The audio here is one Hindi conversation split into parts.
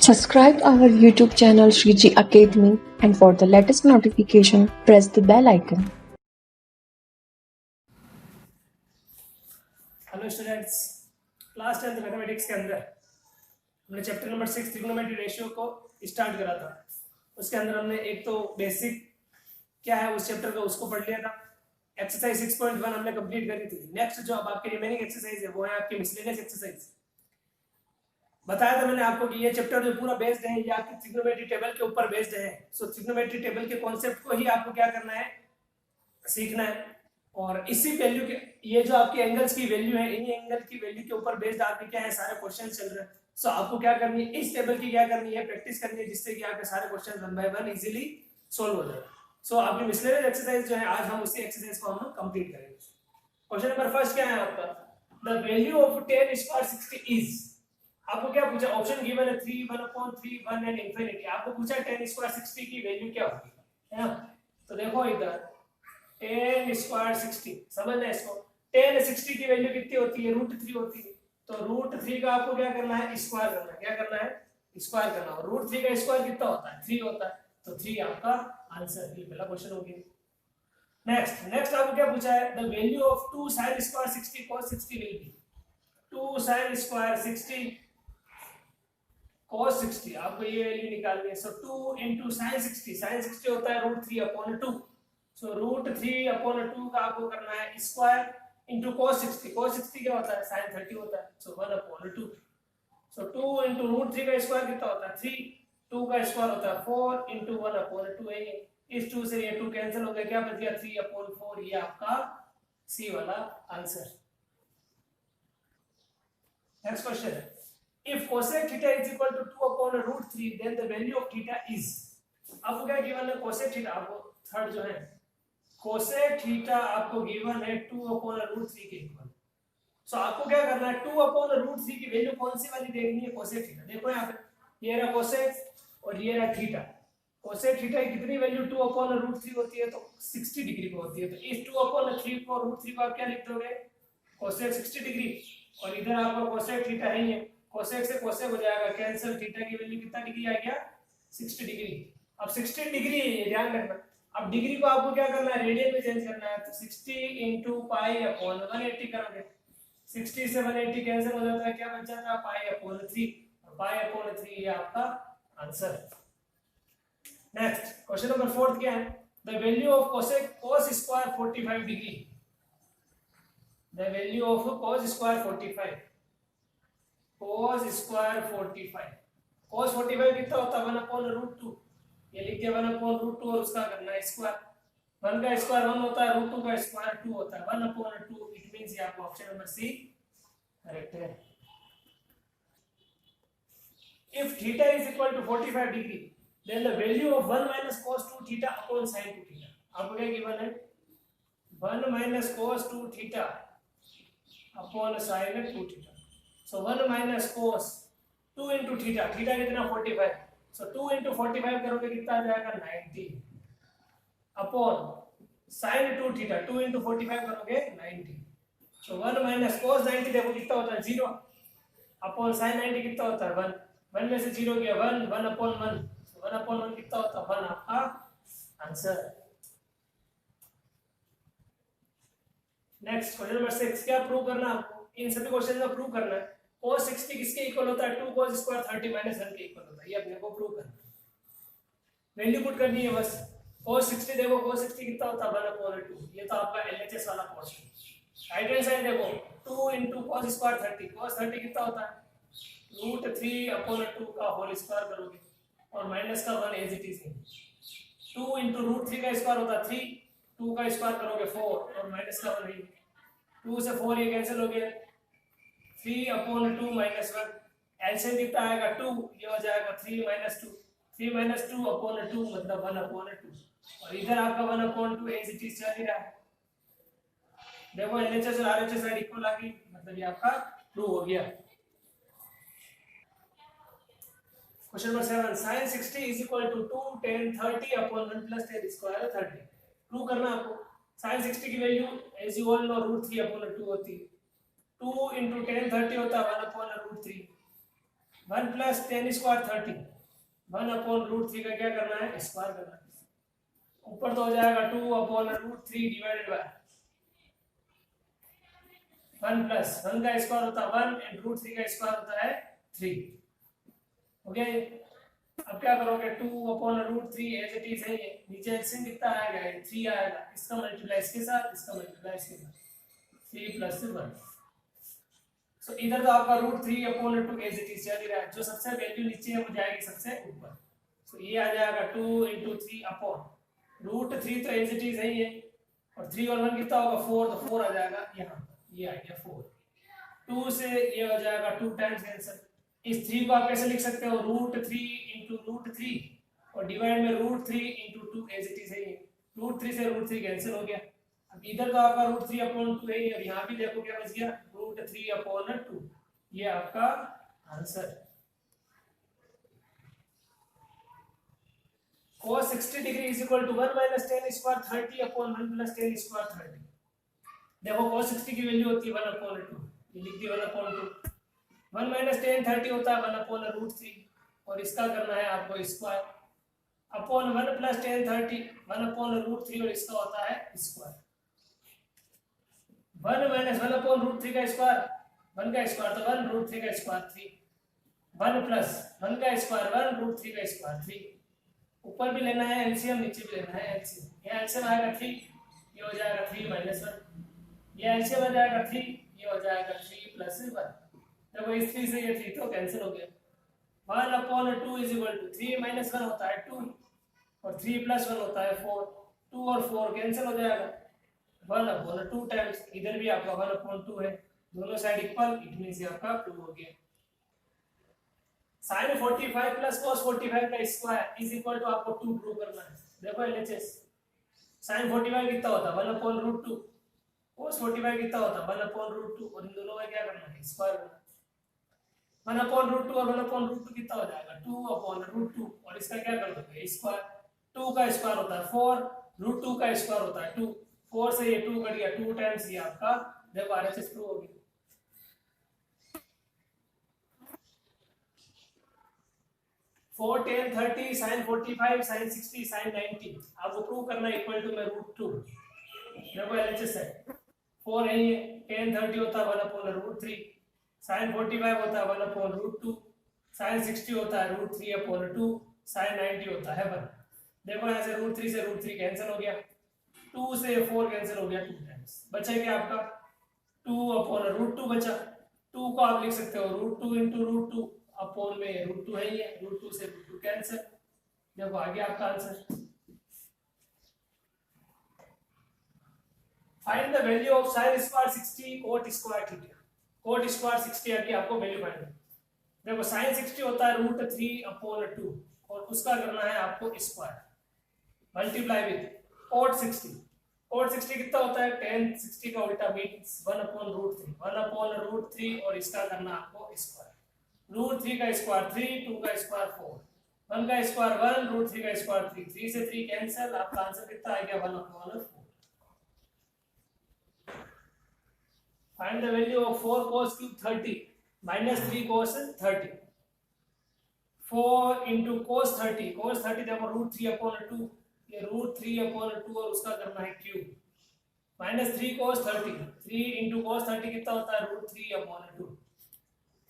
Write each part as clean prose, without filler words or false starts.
Subscribe our YouTube channel Shriji Academy, and for the latest notification, press the bell icon. Hello students, class 10 mathematics के अंदर हमने चैप्टर नंबर 6 ट्रिग्नोमेट्री रेशियो को स्टार्ट करा था। उसके अंदर हमने एक तो बेसिक क्या है उस चैप्टर का उसको पढ़ लिया था। एक्सरसाइज 6.1 हमने कंप्लीट करी थी। नेक्स्ट जो अब आपकी रिमेनिंग एक्सरसाइज है वो है आपकी मिसलेनियस एक्सरसाइज। बताया था मैंने आपको कि ये चैप्टर जो पूरा बेस्ड है ये आपकी ट्रिग्नोमेट्री टेबल के ऊपर बेस्ड है। सो ट्रिग्नोमेट्री टेबल के कॉन्सेप्ट को ही आपको क्या करना है, सीखना है। और इसी वैल्यू के ये जो आपकी एंगल्स की वैल्यू है, इन्हीं एंगल की वैल्यू के ऊपर बेस्ड आपके क्या है सारे क्वेश्चन चल रहे हैं। सो आपको क्या करनी है, इस टेबल की क्या करनी है, प्रैक्टिस करनी है, जिससे कि आपके सारे question one by one easily solve हो जाए। सो आपकी मिसलेनियस एक्सरसाइज जो है आज हम उसी एक्सरसाइज को हम कंप्लीट करेंगे। क्वेश्चन नंबर फर्स्ट क्या है आपका, the value of tan square 60 is. आपको क्या पूछा, ऑप्शन गिवन है 3, 1/3, 1 एंड इंफिनिटी। आपको पूछा tan स्क्वायर 60 की वैल्यू क्या होगी, है ना। तो देखो इधर tan स्क्वायर 60, समझना है इसको। tan 60 की वैल्यू कितनी होती है, √3 होती है। तो √3 का आपको क्या करना है, स्क्वायर करना है। क्या करना है, स्क्वायर करना। और √3 का स्क्वायर कितना होता है, 3 होता है। तो 3 आपका आंसर, ये पहला क्वेश्चन हो गया। नेक्स्ट आपको क्या पूछा है, the value of 2 sin square 60 cos 60 will be. 2 sin square 60 cos 60 आपको ये वैल्यू निकालनी है। सो 2 into sin 60, sin 60 होता है √3/2। सो √3/2 का आपको करना है स्क्वायर इंटू cos 60। cos 60 क्या होता है, sin 30 होता है। सो 1/2। सो 2 into √3 का स्क्वायर कितना होता है, 3। 2 का स्क्वायर होता है 4 into 1/2 है। इस 2 से ये 2 कैंसिल हो गया, क्या बच गया 3/4। ये आपका सी वाला आंसर। नेक्स्ट क्वेश्चन है, if cosec theta is equal to 2/√3 then the value of theta is। आपको क्या गिवन है, cosec theta आपको थर्ड जो है cosec theta आपको गिवन है 2/√3 के इक्वल। सो आपको क्या करना है, 2/√3 की वैल्यू कौन सी वाली देखनी है, cosec theta। देखो यहाँ पे ये रहा cosec और ये रहा थीटा। cosec theta की कितनी वैल्यू 2/√3 होती है, तो 60 डिग्री को होती है। तो इस 2/3 को √3 को आप क्या लिख दोगे, cosec 60 डिग्री। और इधर आपका cosec थीटा है ही है, cosec से cosec हो जाएगा कैंसिल। थीटा की वैल्यू कितना डिग्री आ गया, 60 डिग्री। अब 60 डिग्री है ये ध्यान रखना। अब डिग्री को आपको क्या करना है, रेडियन में चेंज करना है। तो 60 into π/180 करोगे। 60 से 180 कैंसिल हो जाता है, क्या बच जाता है π/3। और π/3 ये आपका आंसर। नेक्स्ट क्वेश्चन नंबर 4 क्या है, the value of cos square 45 degree. The value of cos square 45, cos square 45, cos 45 कितना होता है 1/√2। ये लिख दिया 1/√2 और उसका करना है स्क्वायर। 1 का स्क्वायर 1 होता है, √2 का स्क्वायर 2 होता है, 1/2। इट मींस ये आपका ऑप्शन नंबर सी करेक्ट है। If theta is equal to 45 degree then the value of 1 minus cos 2 theta upon sin 2 theta। आपको क्या गिवन है, 1 minus cos 2 theta upon sin 2 theta। So 1 minus cos 2 into theta, theta कितना 45। So 2 into 45 करोगे कितना आ जाएगा 90 upon sin 2 theta। 2 into 45 करोगे 90। So 1 minus cos 90 देखो कितना होता है 0 upon sin 90 कितना होता है 1। 1 में से 0 गया 1, 1/1। So 1/1 कितना होता है 1 आपका आंसर। नेक्स्ट क्वेश्चन नंबर 6 क्या प्रूव करना है आपको, इन सभी क्वेश्चन का प्रूव करना है। cos 60 किसके इक्वल होता है, 2 cos स्क्वायर 30 माइनस 1 के इक्वल होता है। ये अपने को प्रूव करना है, वैल्यू पुट करनी है बस। cos 60 देखो cos 60 कितना होता है 1/2। ये तो आपका LHS वाला पोर्शन। राइट हैंड साइड देखो 2 into cos स्क्वायर 30, cos 30 कितना होता है √3/2 का होल स्क्वायर करोगे और माइनस का 1 एज इट इज है। 2 into √3 का स्क्वायर होता है 3, 2 का स्क्वायर करोगे 4 और माइनस का 1 है। 2 से 4 ये कैंसिल हो गया, 3/2 माइनस 1। एलसीएम कितना आएगा 2, ये हो जाएगा 3 - 2। 3 - 2/2 मतलब 1/2। और इधर आपका 1/2 एज इट इज चल ही रहा है। देखो एलएचएस और आरएचएस साइड इक्वल आ गई, मतलब ये आपका प्रूव हो गया। Question number 7, sin 60 is equal to 2 tan 30/1 plus tan square 30। Prove करना आपको। sin 60 की value as you all know √3/2 होती है। 2 into tan 30 होता है 1/√3। 1 प्लस 10 स्क्वायर 30, 1/√3 का क्या करना है, स्क्वायर करना है। ऊपर तो हो जाएगा 2/√3 डिवाइडेड बाय 1 प्लस 1 का स्क्वायर होता है 1 एंड √3 का स्क्वायर होता है 3। ओके, अब क्या करोगे, 2/√3 एज इट इज है, ये नीचे एलसीएम कितना आएगा, 3 आएगा, इसका मल्टीप्लाई इसके साथ, इसका मल्टीप्लाई इसके साथ, 3 + 1। सो इधर तो आपका √3/2 एज इट इज चल ही रहा है, जो सबसे वैल्यू नीचे है वो जाएगी सबसे ऊपर। सो ये आ जाएगा 2 × 3/√3 तो एज इट इज है ये, और 3 और 1 कितना होगा 4, तो 4 आ जाएगा यहाँ, ये आ गया 4। 2 से ये हो जाएगा 2 टाइम्स कैंसिल। इस 3 को आप कैसे लिख सकते हो, √3 × √3 और डिवाइड में √3 × 2 एज इट इज है ये, √3 से √3 कैंसिल हो गया। अब इधर तो आपका √3/2 है और यहाँ भी देखो क्या बच गया, √3/2। ये आपका आंसर है। cos 60 degree is equal to 1 - 10 square 30/1 + 10 square 30। देखो cos 60 की वैल्यू होती है 1/2, ये लिख दी 1/2। 1 - 10 30 होता है 1/√3, और इसका करना है आपको स्क्वायर अपॉन 1 + 10 30 1/√3, और इसका होता है स्क्वायर। 1 - 1/√3 का स्क्वायर, 1 का स्क्वायर तो 1, √3 का स्क्वायर 3, 1 + 1 का स्क्वायर 1, √3 का स्क्वायर 3। ऊपर भी लेना है एलसीएम, नीचे भी लेना है एलसीएम। ये एलसीएम आएगा 3, ये हो जाएगा 3 - 1, ये एलसीएम आ जाएगा 3, ये हो जाएगा 3 + 1। देखो इस 3 से ये 3 तो कैंसिल हो गया। 1/2 इज इक्वल टू 3 - 1 होता है 2, और 3 + 1 होता है 4। 2 और 4 कैंसिल हो जाएगा, 1/2 टाइम्स, इधर भी आपका 1/2 है, दोनों साइड इक्वल, इट मींस ये आपका 2 हो गया। sin 45 + cos 45 का स्क्वायर इज इक्वल टू आपको 2 प्रूव करना है। देखो एलएचएस, sin 45 कितना होता है 1/2, cos 45 कितना होता है 1/2, और इन दोनों का क्या करना है, स्क्वायर करना है। 1/2 और 1/2 कितना हो जाएगा 2/√2, और इसका क्या कर दोगे स्क्वायर। 2 का स्क्वायर होता है 4, √2 का स्क्वायर होता है 2, 4 से ये 2 कट गया, 2 टाइम्स ये आपका, देखो आरएचएस प्रूव हो गया। 4 10 30 sin 45 sin 60 sin 90 आपको प्रूव करना है इक्वल टू में √2। देखो एलएचएस है 4 है, ये 10 30 होता है 1/√3, sin 45 होता है 1/√2, sin 60 होता है √3/2, sin 90 होता है 1। देखो यहाँ से √3 से √3 कैंसिल हो गया, 2 से 4 कैंसिल हो गया 2 टाइम्स, बचा क्या आपका 2/√2 बचा। 2 को आप लिख सकते हो √2 × √2 अपॉन में √2 है, ये √2 से √2 कैंसिल। देखो आ गया आपका answer. Find the value of sin square 60 cot square theta. cot square 60 आके आपको वैल्यू फाइंड करनी। देखो sin 60 होता है √3/2, और उसका करना है आपको square multiply with cot 60। cot 60 कितना होता है 10 60 का उल्टा मींस 1/√3, 1/√3, और इसका करना आपको स्क्वायर। √3 का स्क्वायर 3, 2 का स्क्वायर 4, 1 का स्क्वायर 1, √3 का स्क्वायर 3, 3 से 3 कैंसिल, आपका आंसर कितना आ गया 1/4। Find the value of 4 cos cube 30 -3 cos 30। 4 × cos 30, cos 30 देखो √3/2, ये √3/2, और उसका करना है क्यूब, -3 cos 30, 3 × cos 30 कितना होता है √3/2,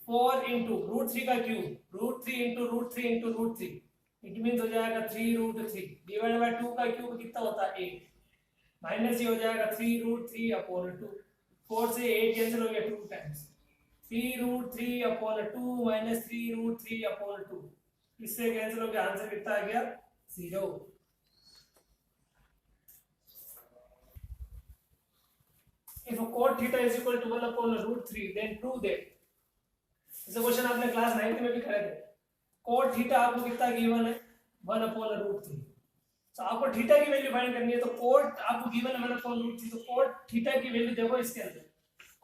4 × √3 का क्यूब, √3 × √3 × √3, इट मींस हो जाएगा 3√3 डिवाइड बाय 2 का क्यूब कितना होता है 8, माइनस ये हो जाएगा 3√3/2, 4 से 8 कैंसिल हो गया 2 टाइम्स, 3√3/2 - 3√3/2, इससे कैंसिल हो गया, आंसर कितना आ गया 0। If a cot theta is equal to 1/√3, then prove that, इसे क्वेश्चन आपने क्लास 9th में भी करे थे। cot थीटा आपको कितना गिवन है 1/√3, तो आपको थीटा की वैल्यू फाइंड करनी है, तो cot आपको गिवन है 1/√3, तो cot थीटा की वैल्यू देखो इसके अंदर,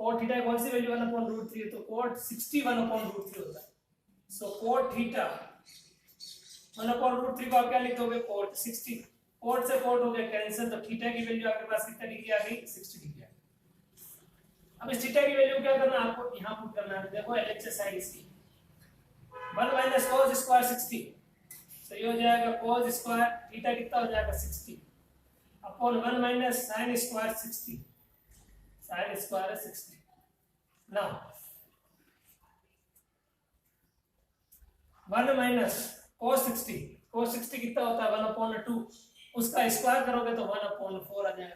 cot थीटा कौन सी वैल्यू 1/√3 है, तो cot 60 1/√3 होता है। सो cot थीटा 1/√3 को आप क्या लिख दोगे cot 60, cot से cot हो गया कैंसिल, तो थीटा की वैल्यू आपके पास कितना डिग्री आ गई 60 डिग्री। अब इस थीटा की वैल्यू क्या करना है आपको यहाँ पुट करना है। देखो एलएचएस है इसकी 1 माइनस cos स्क्वायर 60, तो ये हो जाएगा cos स्क्वायर थीटा कितना हो जाएगा 60 upon 1 minus sin square 60, sin square 60। Now 1 minus cos 60, cos 60 कितना होता है 1/2, उसका स्क्वायर करोगे तो 1/4 आ जाएगा।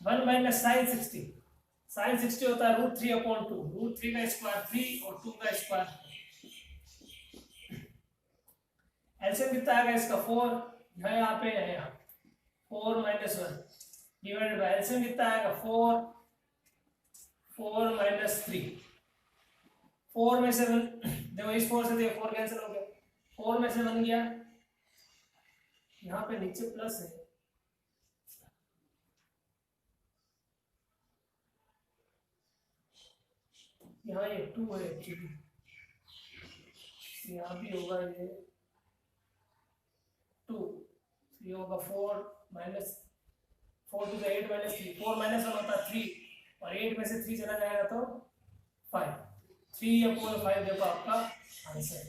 1 माइनस sin 60, sin 60 होता है √3/2, √3 का स्क्वायर 3 और 2 का स्क्वायर। एलसीएम कितना आएगा इसका 4, है यहाँ पे है यहाँ 4 माइनस 1 डिवाइडेड बाय एलसीएम कितना आएगा 4, 4 माइनस 3, 4 में से 1 देखो इस 4 से देखो 4 कैंसिल हो गया, 4 में से 1 गया, यहाँ पे नीचे प्लस है, यहाँ ये 2 है एक्चुअली, यहाँ भी होगा ये 2, ये होगा 4 माइनस 4 टू 8 माइनस 3, 4 माइनस 1 होता है 3 और 8 में से 3 चला जाएगा तो 5, 3/5 देखो आपका answer.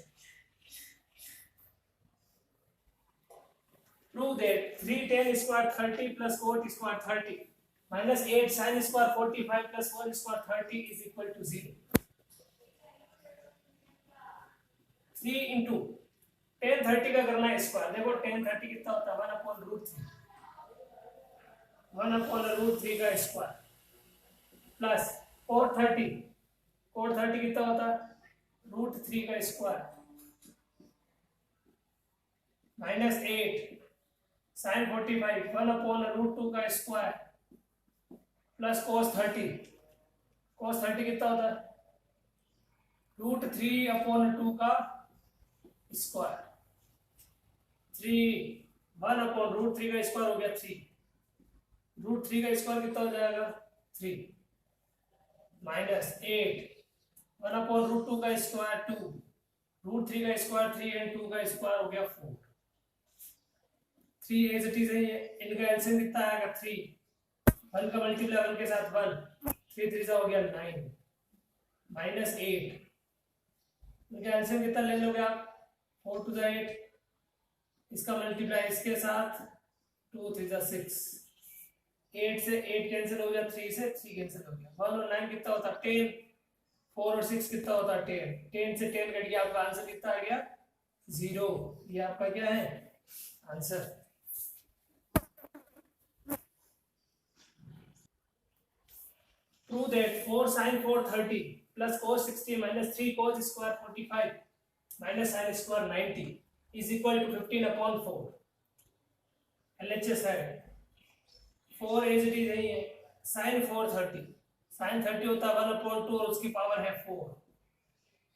Prove that 3 tan square 30 plus cot square 30 minus 8 sin square 45 plus cos square 30 is equal to 0। 3 into tan 30 का करना है स्क्वायर, देखो tan 30 कितना होता है 1/√3, 1/√3 का स्क्वायर प्लस cot 30, cot 30 कितना होता है √3 का स्क्वायर माइनस 8 sin 45 1/√2 का स्क्वायर प्लस cos 30, cos 30 कितना होता है √3/2 का स्क्वायर, 1/√3 का स्क्वायर हो गया 3, √3 का स्क्वायर कितना हो जाएगा 3 माइनस 8 1/√2 का स्क्वायर 2, √3 का स्क्वायर 3 एंड 2 का स्क्वायर हो गया 4। 3 एज इट इज है, इनका एलसीएम कितना आएगा 3, 1 का मल्टीप्लाई 1 के साथ 1, 3 3 हो गया 9 माइनस 8, इनका एलसीएम कितना ले लोगे आप 4 टू 8, इसका मल्टीप्लाई इसके साथ 2 3 6, 8 से 8 कैंसिल हो गया, 3 से 3 कैंसिल हो गया, 1 और 9 कितना होता है 10, 4 और 6 कितना होता है 10, 10 से 10 कट गया, आपका आंसर कितना आ गया 0। ये आपका क्या है answer. Prove that 4 sin 430 plus cos 60 minus 3 cos square 45 minus sin square 90 is equal to 15/4। LHS है 4 एज इट इज है, sin 430, sin 30 होता है 1/2 और उसकी पावर है 4,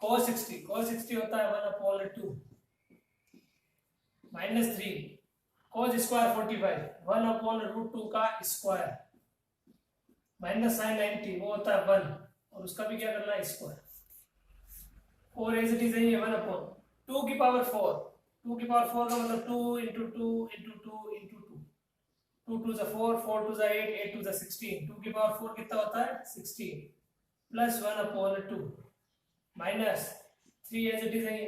cos 60 होता है 1/2 माइनस 3 cos स्क्वायर 45 1/√2 का स्क्वायर माइनस sin 90 वो होता है 1 और उसका भी क्या करना है स्क्वायर, 4 एज इट इज है 1/2 की पावर 4, 2 की पावर 4 का मतलब 2 into 2 into 2 into 2, 2 2 is 4, 4 2 is 8, 8 2 is 16, 2 की पावर 4 कितना होता है 16 plus 1/2 minus 3 as it is है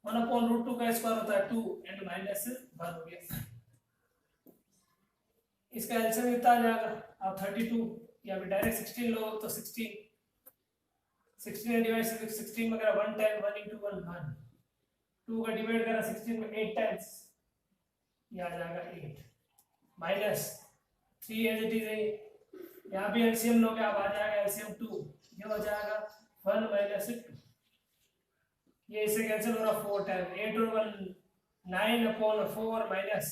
1/√2 का स्क्वायर होता है 2 एंड माइनस 1 हो गया, इसका एलसीएम कितना आ जाएगा आप 32 या फिर डायरेक्ट 16 लो तो 16 डिवाइड 16 में करा 1 टाइम 1 into 1 1, 2 का डिवाइड करा 16 में 8 टाइम्स, ये आ जाएगा 8 माइनस 3 एज इट इज है, यहाँ भी एलसीएम लोगे आप आ जाएगा एलसीएम 2, ये हो जाएगा 1 माइनस 2, ये इससे कैंसिल हो रहा 4 टाइम 8 और 1 9/4 minus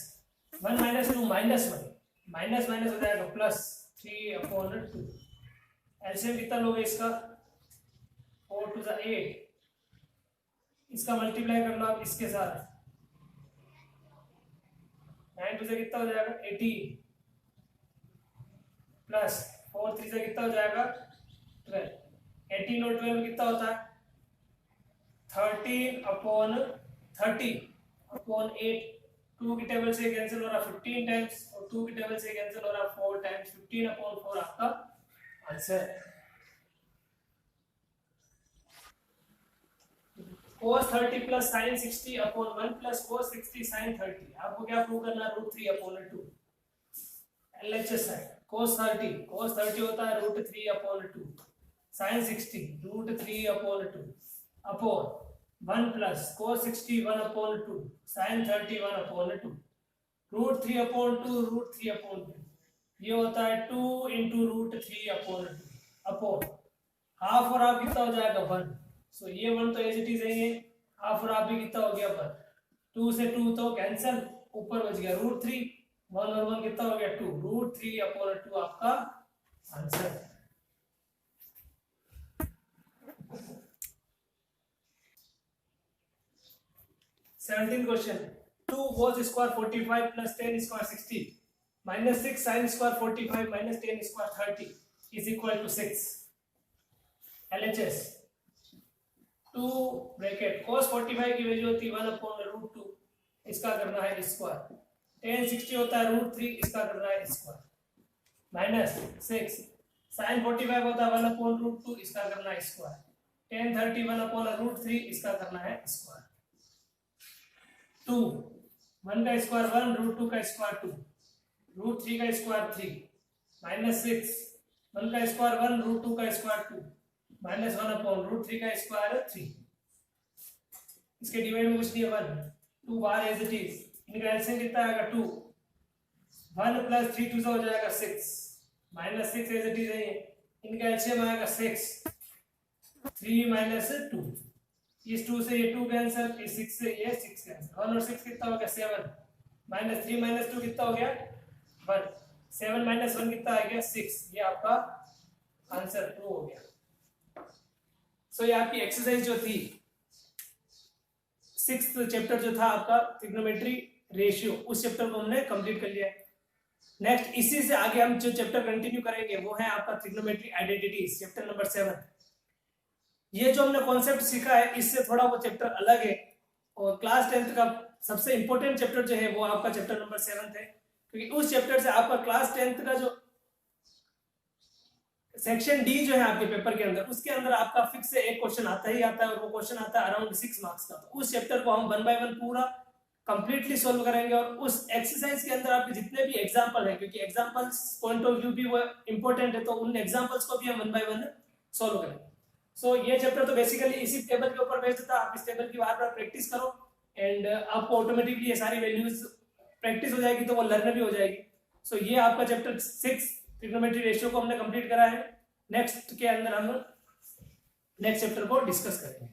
1 minus 2 minus 1 minus minus हो जाएगा प्लस 3/2। एलसीएम कितना लोगे इसका 4 2 is 8, इसका मल्टीप्लाई कर लो आप इसके साथ 9 2 से कितना हो जाएगा 18 प्लस 4 3 से कितना हो जाएगा 12, 18 और 12 कितना होता है 13/30/8, 2 की टेबल से कैंसिल हो रहा 15 टाइम्स और 2 की टेबल से कैंसिल हो रहा 4 टाइम्स, 15/4 आपका आंसर है। cos 30 plus sin 60 upon 1 plus cos 60 sin 30. आपको क्या प्रूव करना है? √3 upon 2. LHS है cos 30 होता है √3 upon 2. sin 60 √3 upon 2 upon 1 plus cos 60 1 upon 2 sin 30 1 upon 2. √3 upon 2 √3 upon 2. ये होता है 2 into √3 upon 2 upon हाफ और हाफ कितना हो जाएगा 1. सो ये 1 तो एज इट इज है, ये हाफ और हाफ भी कितना हो गया 1. 2 से 2 तो कैंसिल, ऊपर बच गया √3. 1 और 1 कितना हो गया 2. √3 upon 2 आपका आंसर है. Seventeen question. 2 cos square 45 plus 10 square 60 minus 6 sin square 45 minus 10 square 30 is equal to 6. LHS 2 bracket cos 45 की वैल्यू होती है 1 upon √2, इसका करना है स्क्वायर. tan 60 होता है √3, इसका करना है स्क्वायर. माइनस 6 sin 45 होता है 1 upon √2, इसका करना है स्क्वायर. tan 30 1 upon √3, इसका करना है स्क्वायर. 2 1 का स्क्वायर 1, √2 का स्क्वायर 2, √3 का स्क्वायर 3, माइनस 6 1 का स्क्वायर 1, √2 का स्क्वायर 2, माइनस 1 अपॉन √3 का स्क्वायर 3. इसके डिवाइड में कुछ नहीं है 1. 2 बार एज इट इज. इनका एलसीएम कितना आएगा 2. 1 प्लस 3 2 हो जाएगा 6, माइनस 6 एज इट इज है. इनका एलसीएम आएगा 6. 3 माइनस 2. इस 2 से ये 2 कैंसिल, इस 6 से ये 6 कैंसिल. 1 और 6 कितना हो गया 7. माइनस 3 माइनस 2 कितना हो गया 1. 7 माइनस 1 कितना आ गया 6. ये आपका आंसर ट्रू हो गया. सो ये आपकी एक्सरसाइज जो थी 6th चैप्टर जो था आपका ट्रिग्नोमेट्री रेशियो, उस चैप्टर को हमने कंप्लीट कर लिया है. नेक्स्ट इसी से आगे हम जो चैप्टर कंटिन्यू करेंगे वो है आपका ट्रिग्नोमेट्री आइडेंटिटीज, चैप्टर नंबर 7. ये जो हमने कॉन्सेप्ट सीखा है इससे थोड़ा वो चैप्टर अलग है, और क्लास 10th का सबसे इंपॉर्टेंट चैप्टर जो है वो आपका चैप्टर नंबर 7 है, क्योंकि उस चैप्टर से आपका क्लास 10th का जो सेक्शन डी जो है आपके पेपर के अंदर, उसके अंदर आपका फिक्स से एक क्वेश्चन आता ही आता है, और वो क्वेश्चन आता है अराउंड 6 मार्क्स का. तो उस चैप्टर को हम 1 बाय 1 पूरा कंप्लीटली सॉल्व करेंगे, और उस एक्सरसाइज के अंदर आपके जितने भी एग्जांपल है, क्योंकि एग्जांपल्स पॉइंट ऑफ व्यू भी वो इंपॉर्टेंट है, तो उन एग्जांपल्स को भी हम 1 बाय 1 सॉल्व करेंगे. सो ये चैप्टर तो बेसिकली इसी टेबल के ऊपर बेस्ड था. आप इस टेबल की बार बार प्रैक्टिस करो, एंड आपको ऑटोमेटिकली ये सारी वैल्यूज प्रैक्टिस हो जाएगी, तो वो लर्न भी हो जाएगी. सो ये आपका चैप्टर 6 ट्रिग्नोमेट्री रेशियो को हमने कंप्लीट करा है. नेक्स्ट के अंदर हम नेक्स्ट चैप्टर को डिस्कस करेंगे.